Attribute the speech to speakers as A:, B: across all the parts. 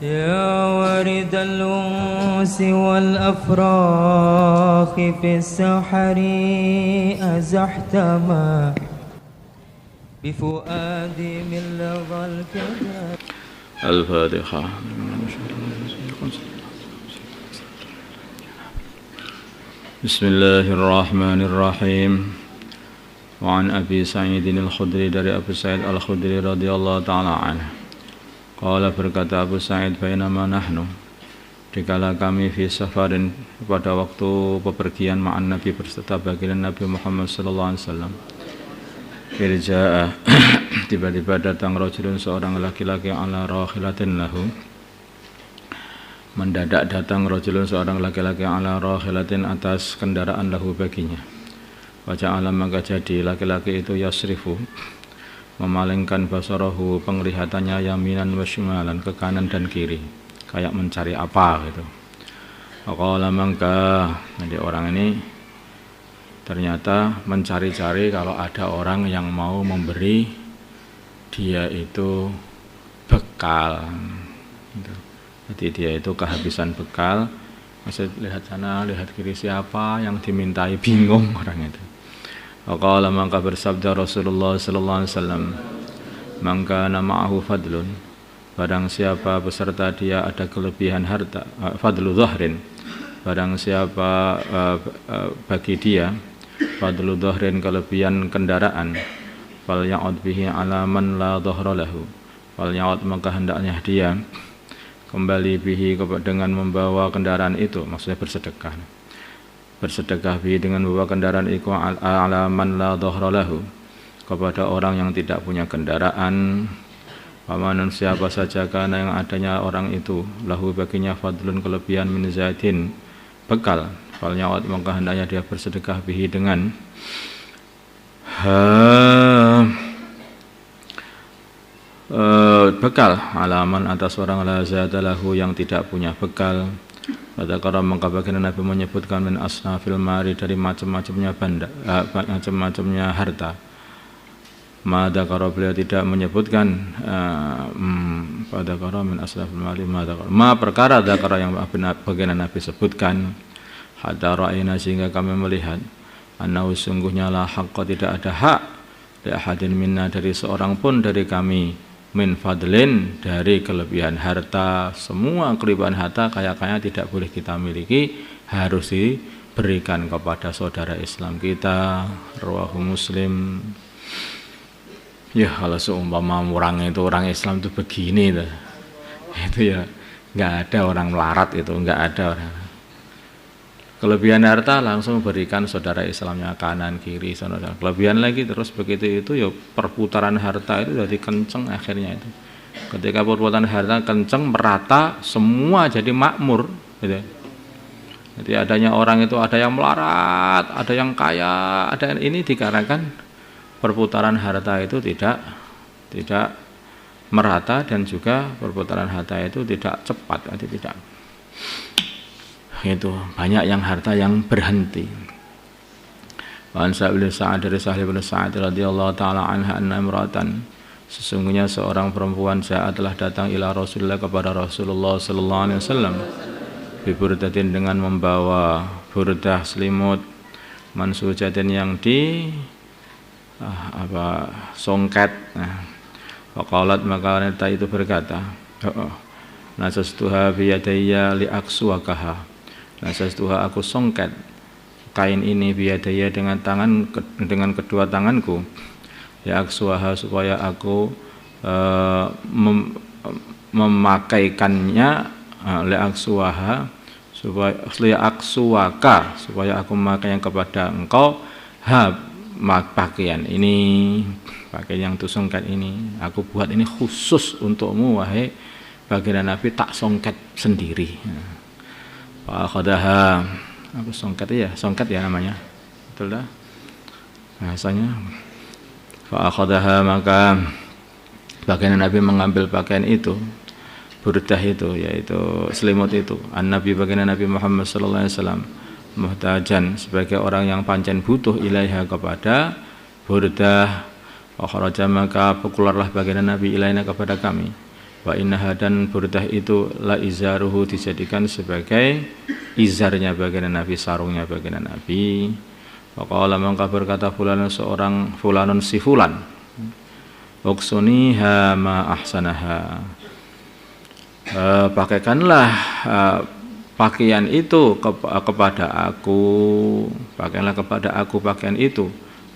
A: يا وارد الأنس والأفراخ في السحر أزحت ما بفؤادي من لظى الكذب.
B: الفاتحة. بسم الله الرحمن الرحيم. وعن أبي سعيد الخدري dari Abu Sa'id Al-Khudri radhiyallahu ta'ala anhu. Qala berkata Abu Sa'id, bainama nahnu, dikala kami fi safarin, pada waktu bepergian ma'an Nabi berserta baginda Nabi Muhammad sallallahu alaihi wasallam. Irja'a tiba-tiba datang rajulun, seorang laki-laki, ala rakhilatin lahu, mendadak datang rajulun, seorang laki-laki, ala rakhilatin, atas kendaraan lahu baginya. Waja'ala, maka jadi laki-laki itu yasrifu, memalingkan basarahu, penglihatannya, yaminan wa shimalan, ke kanan dan kiri, kayak mencari apa gitu. Qala, maka jadi orang ini ternyata mencari-cari kalau ada orang yang mau memberi dia itu bekal. Jadi dia itu kehabisan bekal, masih lihat sana, lihat kiri, siapa yang dimintai, bingung orang itu. Qala, maka bersabda Rasulullah sallallahu alaihi wasallam, maka ma'ahu fadlun, barang siapa beserta dia ada kelebihan harta, fadlu dhahrin, barang siapa bagi dia fadlu dhahrin, kelebihan kendaraan, fal ya'ud bihi ala man la dhahra lahu, fal ya'ud, maka hendaknya dia kembali bihi, dengan membawa kendaraan itu, maksudnya bersedekah bihi, dengan membawa kendaraan itu, ala man la dhahra lahu, kepada orang yang tidak punya kendaraan. Pamanun, siapa saja karena yang adanya orang itu lahu, baginya fadlun, kelebihan, min zaidin, bekal, fal ya'ud, maka hendaknya dia bersedekah bihi dengan bekal, alaman, atas orang la zada lahu, yang tidak punya bekal. Pada karam, maka baginda Nabi menyebutkan min asnafil mari, dari macam-macamnya benda, macam-macamnya harta. Mada karo, beliau tidak menyebutkan pada karam min asnafil mari, ma perkara dakara yang baginda Nabi sebutkan. Hatta ra'ina, sehingga kami melihat, annahu, sungguhnya la haqqa, tidak ada hak, li ahadin minna, dari seorang pun dari kami, min fadlin, dari kelebihan harta. Semua kelebihan harta, kaya-kaya tidak boleh kita miliki, harus diberikan kepada saudara Islam kita. Rawahu Muslim. Ya, kalau seumpama orang itu, orang Islam itu begini tuh, itu ya nggak ada orang melarat, itu nggak ada orang. Kelebihan harta langsung berikan saudara Islamnya, kanan kiri saudara. Kelebihan lagi terus begitu, itu ya perputaran harta itu jadi kenceng akhirnya itu. Ketika perputaran harta kenceng, merata, semua jadi makmur gitu. Jadi adanya orang itu, ada yang melarat, ada yang kaya, ada yang ini, dikarenakan perputaran harta itu tidak merata, dan juga perputaran harta itu tidak cepat, tidak. Itu banyak yang harta yang berhenti. Wa an Sa'ad, dari Sahal bin Sa'ad radhiyallahu taala anha, anna imra'atan, sesungguhnya seorang perempuan, Sa'ad telah datang ila Rasulullah, kepada Rasulullah sallallahu alaihi wasallam, bi burdatin, dengan membawa burdah, selimut, mansujatin, yang di songket. Faqalat, maka wanita itu berkata, nasastuha biyadayya li aksuwakaha, nasastuha, aku songket kain ini, biyadaya, dengan kedua tanganku, ya aksuwaha, supaya aku memakaikannya, li aksuwaha, supaya aksuwaka, supaya aku memakainya kepada engkau, pakaian ini, pakaian yang tusongket ini, aku buat ini khusus untukmu, wahai baginda Nabi, tak songket sendiri. Pak Khadaha, aku songket ya namanya, betul dah bahasanya. Pak Khadaha, maka baginda Nabi mengambil pakaian itu, burdah itu, yaitu selimut itu, Nabi, baginda Nabi Muhammad sallallahu alaihi wasallam, muhtajan, sebagai orang yang pancen butuh, ilaiha, kepada burdah. Wa kharaja, maka keluarlah baginda Nabi, ilaina, kepada kami, Wa innaha dan burdah itu la izaruhu dijadikan sebagai izarnya baginda Nabi, sarungnya baginda Nabi. Wa qala mangka berkata fulanun seorang fulanun si fulan, uksuniha ma ahsanaha, pakaikanlah pakaian itu kepada aku, pakaianlah kepada aku pakaian itu,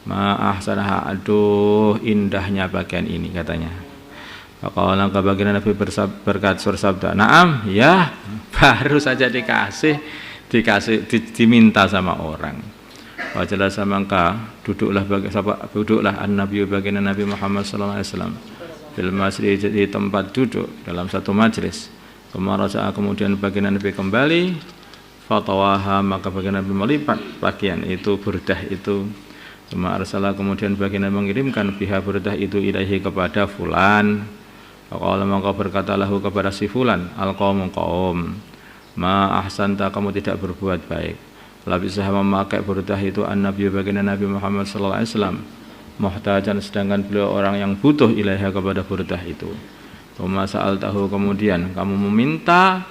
B: ma ahsanaha, aduh indahnya pakaian ini katanya. Kalau baginda Nabi bersabda, naam, ya, baru saja diminta sama orang. Wajalah samangka duduklah an-nabi baginda Nabi Muhammad sallallahu alaihi wasallam fil masjid, di tempat duduk dalam satu majlis. Kemudian baginda Nabi kembali, fatawaha, maka baginda Nabi melipat pakaian itu, burdah itu. Cuma arsalah, kemudian baginda mengirimkan biha burdah itu ilaihi kepada fulan. Faqala maka berkata lahu kepada si fulan, al-qaumu qaum, ma ahsanta, kamu tidak berbuat baik. Labisah memakai burdah itu an-nabi baginda Nabi Muhammad sallallahu alaihi wasallam muhtajan, sedangkan beliau orang yang butuh ilaiha kepada burdah itu. Tsumma sa'altahu, kemudian kamu meminta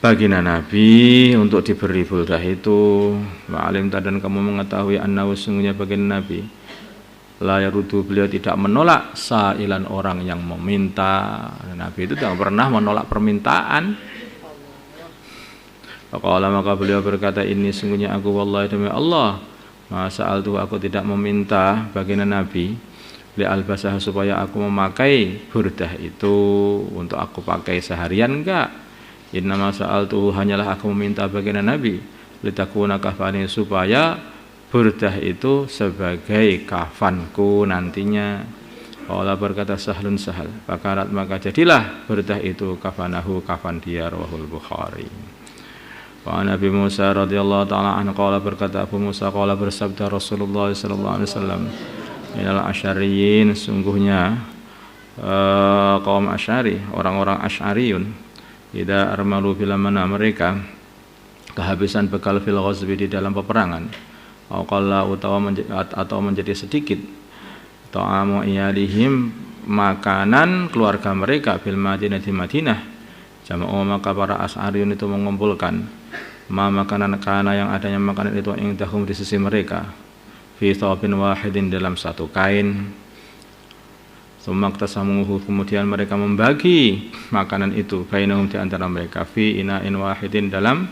B: baginda Nabi untuk diberi burdah itu. Wa alimta, dan kamu mengetahui annahu, sungguhnya baginda Nabi la yarudu, beliau tidak menolak sa'ilan, orang yang meminta. Nabi itu tidak pernah menolak permintaan. Faqala, maka beliau berkata, ini sungguhnya aku wallahi demi Allah, ma sa'altu, aku tidak meminta baginda Nabi li albasah, supaya aku memakai burdah itu untuk aku pakai seharian, enggak. Innama sa'altu, hanyalah aku meminta baginda Nabi litakuna kafani, supaya burdah itu sebagai kafanku nantinya. Allah berkata sahlun sahal, bakarat, maka jadilah burdah itu kafanahu, kafan dia, rawahul Bukhari. Wa Nabi Musa radhiyallahu taala anhu qala, berkata Abu Musa, qala bersabda Rasulullah sallallahu alaihi wasallam, minal asyariyin, sungguhnya kaum Asy'ari, orang-orang Asy'ariyun, idza armalu, bila mana mereka kehabisan bekal fil ghazwi, di dalam peperangan, atau menjadi sedikit, ta'amu iyalihim, makanan keluarga mereka, bil Madinah, di Madinah, jama'u, maka para Asy'ariyun itu mengumpulkan makanan kana, yang adanya makanan itu indahum, di sisi mereka, fi thawbin wahidin, dalam satu kain. Sumaktasamuhu, kemudian mereka membagi makanan itu, bainahum, di antara mereka, fi ina'in wahidin, dalam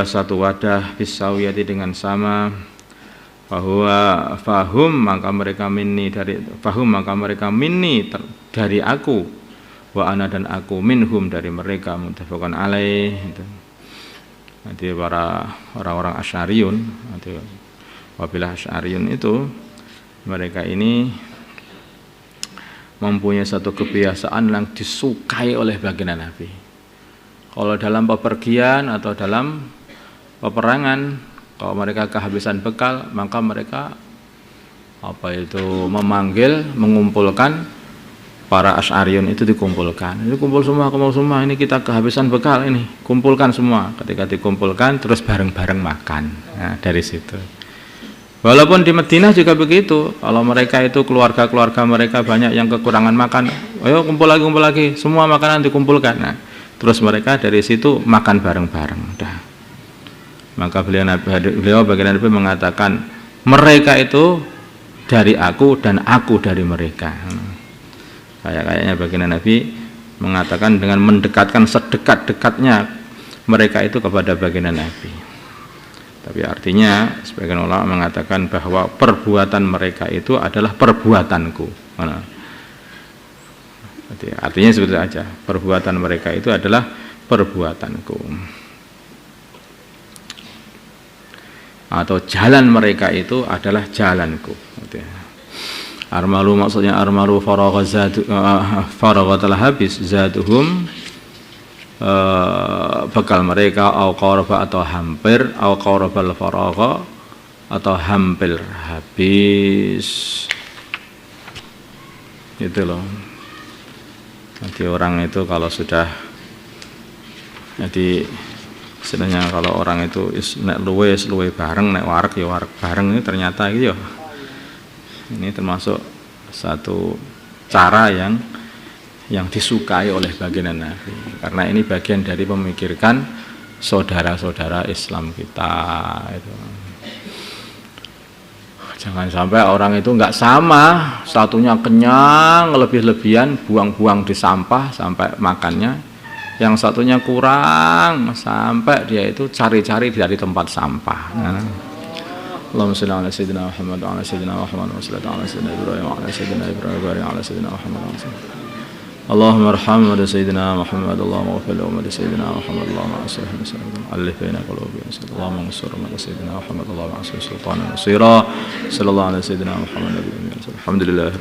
B: satu wadah, bisawiyati, dengan sama. Fahum, maka mereka minni dari aku, wa ana, dan aku minhum, dari mereka, muttafaqun alaih. Nanti para orang-orang Asy'ariyun, nanti wabilah Asy'ariyun itu, mereka ini mempunyai satu kebiasaan yang disukai oleh baginda Nabi. Kalau dalam pepergian atau dalam peperangan, kalau mereka kehabisan bekal, maka mereka memanggil, mengumpulkan para Asy'ariyun itu, dikumpulkan. Ini kumpul semua, ini kita kehabisan bekal, ini kumpulkan semua. Ketika dikumpulkan, terus bareng-bareng makan. Nah, dari situ. Walaupun di Madinah juga begitu. Kalau mereka itu keluarga-keluarga mereka banyak yang kekurangan makan, ayo kumpul lagi, semua makanan dikumpulkan. Nah, terus mereka dari situ makan bareng-bareng. Udah. Maka beliau baginda Nabi mengatakan, mereka itu dari aku dan aku dari mereka. Kayaknya baginda Nabi mengatakan dengan mendekatkan sedekat-dekatnya mereka itu kepada baginda Nabi. Tapi artinya sebagian ulama mengatakan bahwa perbuatan mereka itu adalah perbuatanku. Artinya seperti aja, perbuatan mereka itu adalah perbuatanku, atau jalan mereka itu adalah jalanku. Armalu, maksudnya armalu faragha, telah habis, zaduhum, bekal mereka, au qaraba, atau hampir, au qarabal faragha, atau hampir habis. Itu loh. Nanti orang itu kalau sudah, jadi istilahnya kalau orang itu nek luwe bareng, nek warak ya warak bareng, ini ternyata gitu ya. Ini termasuk satu cara yang yang disukai oleh baginda Nabi. Karena ini bagian dari memikirkan saudara-saudara Islam kita itu. Jangan sampai orang itu nggak sama, satunya kenyang, lebih-lebihan, buang-buang di sampah sampai makannya, yang satunya kurang, sampai dia itu cari-cari dari tempat sampah. Allahumma shalli ala sayyidina Muhammad wa ala sayyidina Muhammad wa sallallahu ala sayyidina Ibrahim wa ala sayyidina Ibrahim wa ala sayyidina Muhammad wa sallallahu. Allahumma arham wa sayyidina Muhammad, Allahumma ighfir li ummati sayyidina Muhammad, Allahumma aslih nasabana alif baina qulubina, Allahumma ansur ummati sayyidina Muhammad, Allahumma ansur sultanan nasira, sallallahu ala sayyidina Muhammad nabiyina. Alhamdulillah.